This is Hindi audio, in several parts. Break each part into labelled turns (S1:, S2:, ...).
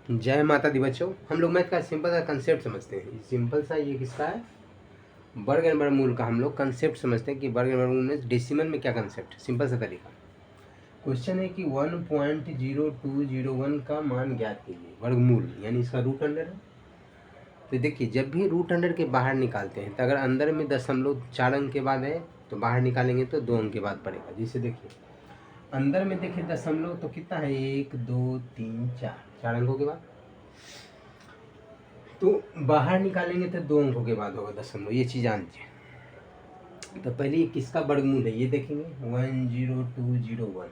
S1: जय माता दी बच्चों। हम लोग मैथ का सिंपल सा कंसेप्ट समझते हैं। सिंपल सा ये किसका है, वर्ग एंड वर्गमूल का हम लोग कंसेप्ट समझते हैं कि वर्ग एंड वर्गमूल में डेसिमल में क्या कंसेप्ट है। सिंपल सा तरीका क्वेश्चन है कि 1.0201 का मान ज्ञात कीजिए, वर्गमूल यानी इसका रूट अंडर है। तो देखिए, जब भी रूट अंडर के बाहर निकालते हैं तो अगर अंदर में 0.4 अंक के बाद है तो बाहर निकालेंगे तो 2 अंक के बाद पड़ेगा। जैसे देखिए अंदर में देखिए दशमलव तो कितना है, 1 2 3 4 अंकों के बाद, तो बाहर निकालेंगे तो 2 अंकों के बाद होगा दशमलव। ये चीज़ जान लीजिए। तो पहले ये किसका वर्गमूल है ये देखेंगे, 10201,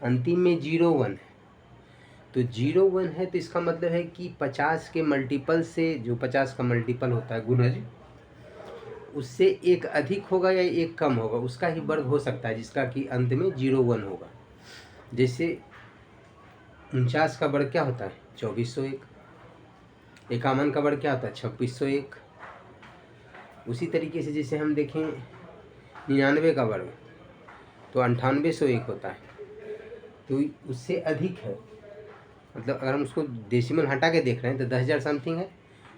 S1: अंतिम में 01 है। तो 01 है तो इसका मतलब है कि 50 के मल्टीपल से, जो 50 का मल्टीपल होता है गुणज, उससे एक अधिक होगा या एक कम होगा, उसका ही वर्ग हो सकता है जिसका कि अंत में 01 होगा। जैसे 49 का वर्ग क्या होता है, 2401। 51 का वर्ग क्या होता है, 2601। उसी तरीके से जैसे हम देखें 99 का वर्ग तो 9801 होता है। तो उससे अधिक है, मतलब अगर हम उसको डेसिमल हटा के देख रहे हैं तो 10,000 समथिंग है।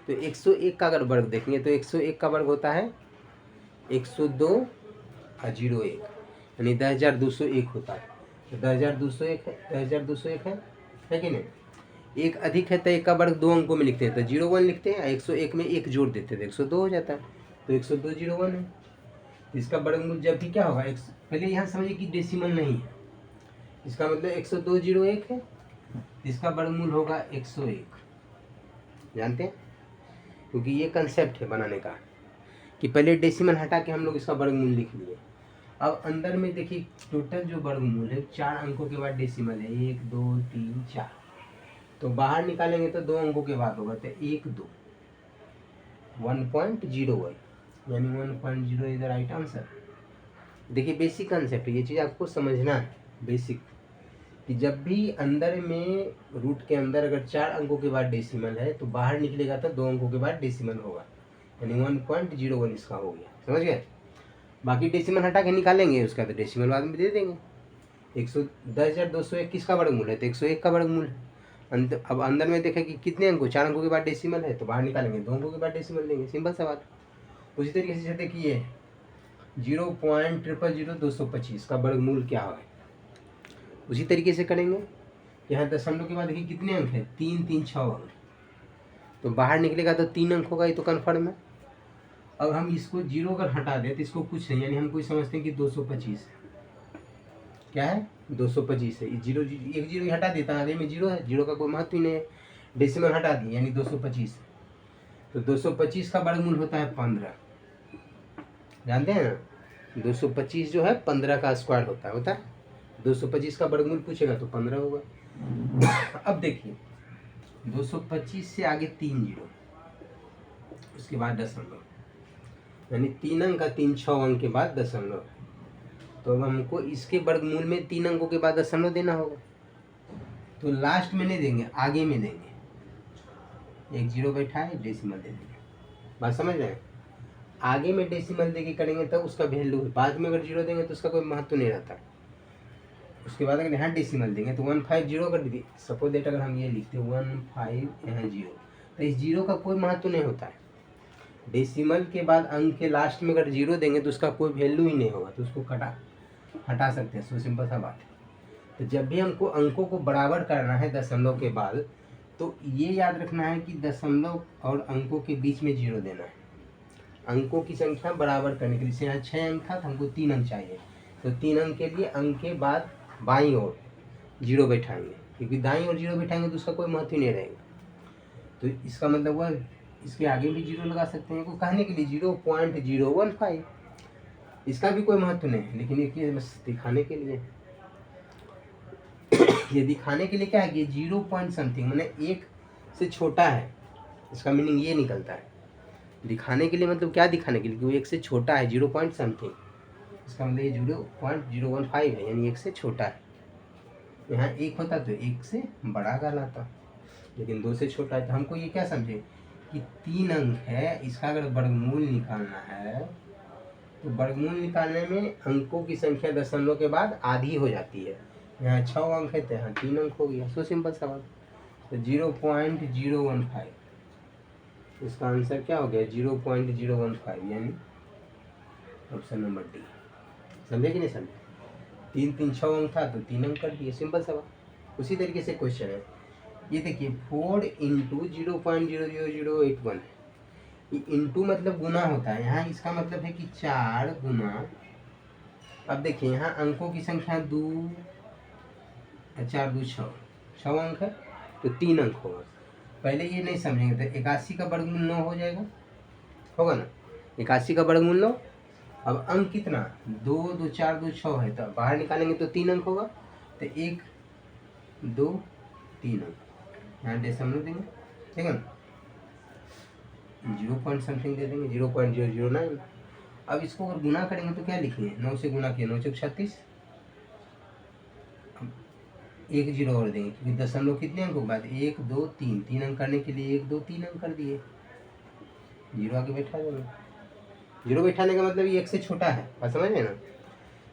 S1: तो 101 का अगर वर्ग देखेंगे तो 101 का वर्ग होता है 102.01, यानी 10,201 होता है। तो 10,201 है, 10,201 है कि नहीं। एक अधिक है तो एक का वर्ग 2 अंकों में लिखते हैं तो 01 लिखते हैं, 101 में एक जोड़ देते हैं तो 102 हो जाता है। तो 102.01 है। तो इसका वर्गमूल जब भी क्या होगा, पहले यहाँ समझिए कि डेसिमल नहीं है, इसका मतलब 102.01 है, इसका वर्गमूल होगा 101। जानते हैं, क्योंकि ये कंसेप्ट है बनाने का कि पहले डेसिमल हटा के हम लोग इसका वर्गमूल लिख लिए। अब अंदर में देखिए टोटल जो वर्गमूल है 4 अंकों के बाद डेसिमल है, 1 2 3 4। तो बाहर निकालेंगे तो 2 अंकों के बाद होगा तो 1 2, 1.01, यानी 1.0 इज द राइट आंसर। देखिए बेसिक कंसेप्ट, ये चीज़ आपको समझना है बेसिक, कि जब भी अंदर में रूट के अंदर अगर 4 अंकों के बाद डेसिमल है तो बाहर निकलेगा तो 2 अंकों के बाद डेसिमल होगा, यानी 1.01 इसका हो गया। समझ गए। बाकी डेसिमल हटा के निकालेंगे उसका तो डेसिमल बाद में दे देंगे। 10,201 किसका वर्गमूल है, तो 101 का वर्गमूल है। अब अंदर में देखें कि कितने अंकों, 4 अंकों के बाद डेसिमल है तो बाहर निकालेंगे 2 अंकों के बाद डेसिमल देंगे। सिंपल सा बात। उसी तरीके से देखिए 0.000225 का वर्गमूल क्या है, उसी तरीके से करेंगे। यहाँ दशमलव के बाद देखिए कितने अंक है, 3 3 6 अंक, तो बाहर निकलेगा तो 3 अंक होगा, ये तो कन्फर्म है। अब हम इसको 0 अगर हटा दें तो इसको कुछ नहीं, यानी हम कोई समझते हैं कि 225 क्या है, 225 है। 0 एक 0 हटा देता, आगे में 0 है, 0 का कोई महत्व ही नहीं है। डेसिमल हटा दिए यानी 225। तो 225 का वर्गमूल होता है 15। जानते हैं ना, 225 जो है 15 का स्क्वायर होता है। 225 का वर्गमूल पूछेगा तो 15 होगा। अब देखिए 225 से आगे 3 जीरो, उसके बाद दशमलव, यानी 3 अंक का 3 6 अंक के बाद दशमलव। तो अब हमको इसके वर्गमूल में 3 अंकों के बाद दशमलव देना होगा, तो लास्ट में नहीं देंगे, आगे में देंगे। एक 0 बैठा है, डेसिमल दे देंगे। बात समझ रहे हैं। आगे में डेसिमल देके करेंगे तब उसका वैल्यू है, बाद में अगर 0 देंगे तो उसका कोई महत्व नहीं रहता। उसके बाद अगर यहाँ डेसिमल देंगे तो 150 कर दीजिए। सपोज डेट अगर हम ये लिखते हैं 15 यहाँ 0, तो इस 0 का कोई महत्व नहीं होता है। डेसिमल के बाद अंक के लास्ट में अगर 0 देंगे तो उसका कोई वैल्यू ही नहीं होगा, तो उसको हटा सकते हैं। सो सिंपल सा बात है। तो जब भी हमको अंकों को बराबर करना है दशमलव के बाद, तो ये याद रखना है कि दशमलव और अंकों के बीच में 0 देना है। अंकों की संख्या बराबर करने के लिए, यहाँ 6 अंक था तो हमको 3 अंक चाहिए, तो 3 अंक के लिए अंक के बाद बाईं ओर 0 बैठाएंगे, क्योंकि दाईं ओर 0 बैठाएंगे तो उसका कोई महत्व ही नहीं रहेगा। तो इसका मतलब वह इसके आगे भी 0 लगा सकते हैं, को कहने के लिए 0.015, इसका भी कोई महत्व नहीं है, लेकिन ये बस दिखाने के लिए। ये दिखाने के लिए क्या है कि 0 पॉइंट समथिंग मैंने 1 से छोटा है, इसका मीनिंग ये निकलता है। दिखाने के लिए मतलब क्या दिखाने के लिए कि वो 1 से छोटा है, 0 पॉइंट समथिंग, इसका मतलब ये 0.015 है, यानी 1 से छोटा है। यहाँ 1 होता तो 1 से बड़ा कहलाता, लेकिन 2 से छोटा है। तो हमको ये क्या समझे कि 3 अंक है, इसका अगर वर्गमूल निकालना है तो वर्गमूल निकालने में अंकों की संख्या दशमलव के बाद आधी हो जाती है। यहाँ 6 अंक है तो यहाँ 3 अंक हो गया। सो सिंपल सा बात। तो 0.015, इसका आंसर क्या हो गया 0.015, यानी ऑप्शन नंबर डी। समझे कि नहीं समझे? 3 3 6 अंक था तो 3 अंक कर दिए, सिंपल सा बात। उसी तरीके से क्वेश्चन है, ये देखिए 4 इंटू 0.00081, ये इंटू मतलब गुना होता है, यहाँ इसका मतलब है कि 4 गुना। अब देखिए यहाँ अंकों की संख्या 2 4 2 6 अंक है, तो 3 अंक होगा। पहले ये नहीं समझेंगे तो 81 का वर्गमूल 9 हो जाएगा, होगा ना, 81 का वर्गमूल 9। अब अंक कितना 2 2 4 2 6 है, तो बाहर निकालेंगे तो 3 अंक होगा, तो 1 2 3 अंक, यहाँ डेसिमल देंगे, ठीक है ना, 0 पॉइंट समथिंग दे देंगे 0.009। अब इसको अगर गुना करेंगे तो क्या लिखेंगे, 9 से गुना किया 9 चौक 36, एक जीरो और देंगे क्योंकि दशमलव कितने अंकों के बाद 1 2 3, 3 अंक करने के लिए 1 2 3 अंक कर दिए, जीरो आगे बैठा देंगे। जीरो बैठाने का मतलब ये 1 से छोटा है, बात समझ रहे ना,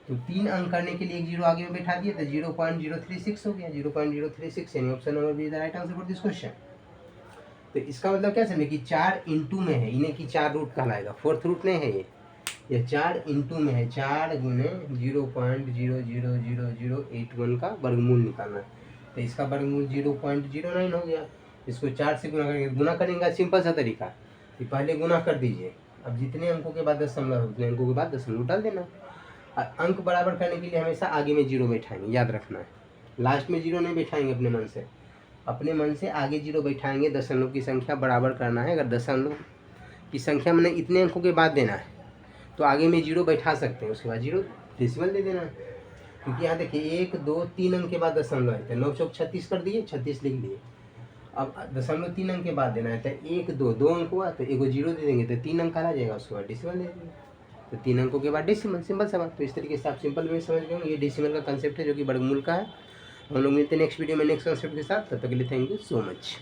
S1: तो 3 अंक करने के लिए 1 जीरो आगे में बैठा दिए तो 0.036 हो गया, 0.036, यानी option number B is the right answer for this question. तो इसका मतलब क्या समझे कि 4 इंटू में है, इन्हें की 4 रूट कहलाएगा, फोर्थ रूट नहीं है ये 4 इंटू में है, 4 गुने 0.00081 का वर्गमूल निकालना है, तो इसका वर्गमूल 0.09 हो गया। इसको 4 से गुना करेंगे, गुना करेंगे सिंपल सा तरीका कि पहले गुना कर दीजिए, अब जितने अंकों के बाद दशमलव उतने अंकों के बाद दशमलव डाल देना। और अंक बराबर करने के लिए हमेशा आगे में जीरो बैठाएंगे, याद रखना है, लास्ट में जीरो नहीं बैठाएंगे अपने मन से, अपने मन से आगे जीरो बैठाएंगे। दशमलव की संख्या बराबर करना है, अगर दशमलव की संख्या मैंने इतने अंकों के बाद देना है तो आगे में जीरो बैठा सकते हैं, उसके बाद जीरो डेसिमल दे देना है, क्योंकि यहाँ देखिए 1 2 3 अंक के बाद दशमलव है, तो 9 चौक 36 कर दिए, 36 लिख दिए। अब दशमलव 3 अंक के बाद देना है, तो 1 2 2 अंक हुआ तो एगो जीरो दे देंगे, तो 3 अंक आ जाएगा, उसके बाद डेसिमल दे देंगे, तो 3 अंकों के बाद डेसिमल, सिंपल सा बात। तो इस तरीके से आप सिंपल में समझ गए, ये डेसिमल का कंसेप्ट है जो कि वर्गमूल का है। हम लोग मिलते हैं नेक्स्ट वीडियो में नेक्स्ट कंसेप्ट के साथ, तब तक के लिए थैंक यू सो मच।